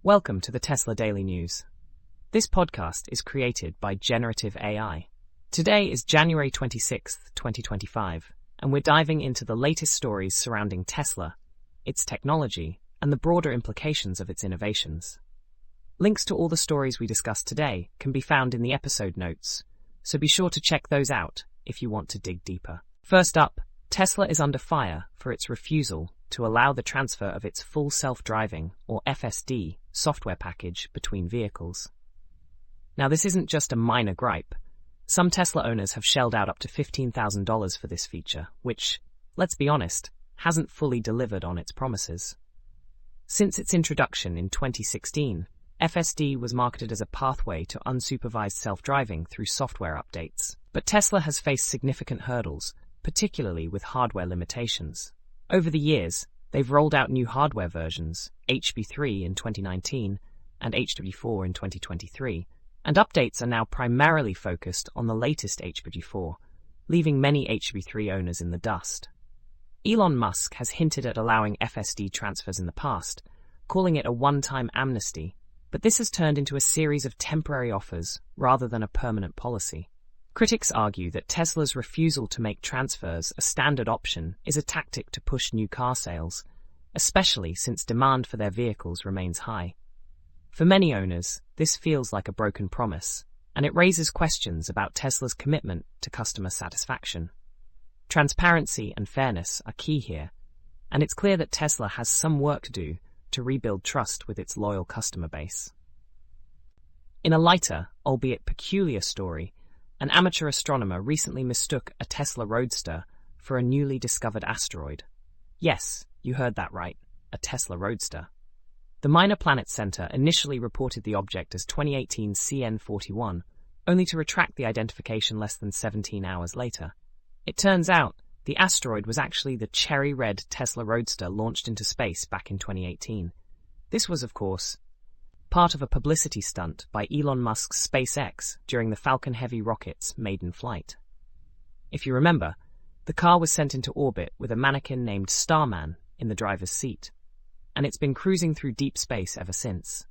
Welcome to the Tesla Daily News. This podcast is created by Generative AI. Today is January 26th, 2025, and we're diving into the latest stories surrounding Tesla, its technology, and the broader implications of its innovations. Links to all the stories we discussed today can be found in the episode notes, so be sure to check those out if you want to dig deeper. First up, Tesla is under fire for its refusal to allow the transfer of its full self-driving, or FSD, software package between vehicles. Now, this isn't just a minor gripe. Some Tesla owners have shelled out up to $15,000 for this feature, which, let's be honest, hasn't fully delivered on its promises. Since its introduction in 2016, FSD was marketed as a pathway to unsupervised self-driving through software updates. But Tesla has faced significant hurdles, particularly with hardware limitations. Over the years, they've rolled out new hardware versions, HB3 in 2019 and HW4 in 2023, and updates are now primarily focused on the latest HW4, leaving many HW3 owners in the dust. Elon Musk has hinted at allowing FSD transfers in the past, calling it a one-time amnesty, but this has turned into a series of temporary offers rather than a permanent policy. Critics argue that Tesla's refusal to make transfers a standard option is a tactic to push new car sales, especially since demand for their vehicles remains high. For many owners, this feels like a broken promise, and it raises questions about Tesla's commitment to customer satisfaction. Transparency and fairness are key here, and it's clear that Tesla has some work to do to rebuild trust with its loyal customer base. In a lighter, albeit peculiar story, an amateur astronomer recently mistook a Tesla Roadster for a newly discovered asteroid. Yes, you heard that right, a Tesla Roadster. The Minor Planets Center initially reported the object as 2018 CN41, only to retract the identification less than 17 hours later. It turns out the asteroid was actually the cherry-red Tesla Roadster launched into space back in 2018. This was, of course, part of a publicity stunt by Elon Musk's SpaceX during the Falcon Heavy rocket's maiden flight. If you remember, the car was sent into orbit with a mannequin named Starman in the driver's seat, and it's been cruising through deep space ever since.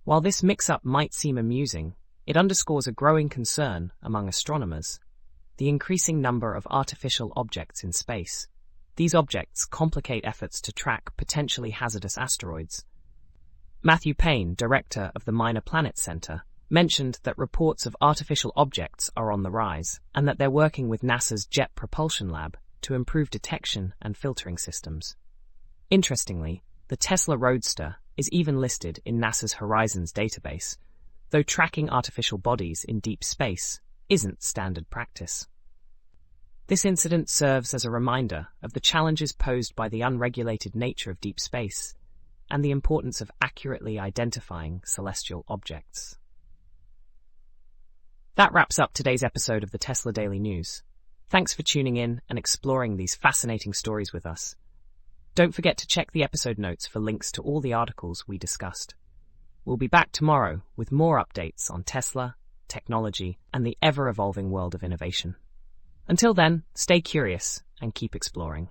While this mix-up might seem amusing, it underscores a growing concern among astronomers: the increasing number of artificial objects in space. These objects complicate efforts to track potentially hazardous asteroids. Matthew Payne, director of the Minor Planets Center, mentioned that reports of artificial objects are on the rise, and that they're working with NASA's Jet Propulsion Lab to improve detection and filtering systems. Interestingly, the Tesla Roadster is even listed in NASA's Horizons database, though tracking artificial bodies in deep space isn't standard practice. This incident serves as a reminder of the challenges posed by the unregulated nature of deep space and the importance of accurately identifying celestial objects. That wraps up today's episode of the Tesla Daily News. Thanks for tuning in and exploring these fascinating stories with us. Don't forget to check the episode notes for links to all the articles we discussed. We'll be back tomorrow with more updates on Tesla, technology, and the ever-evolving world of innovation. Until then, stay curious and keep exploring.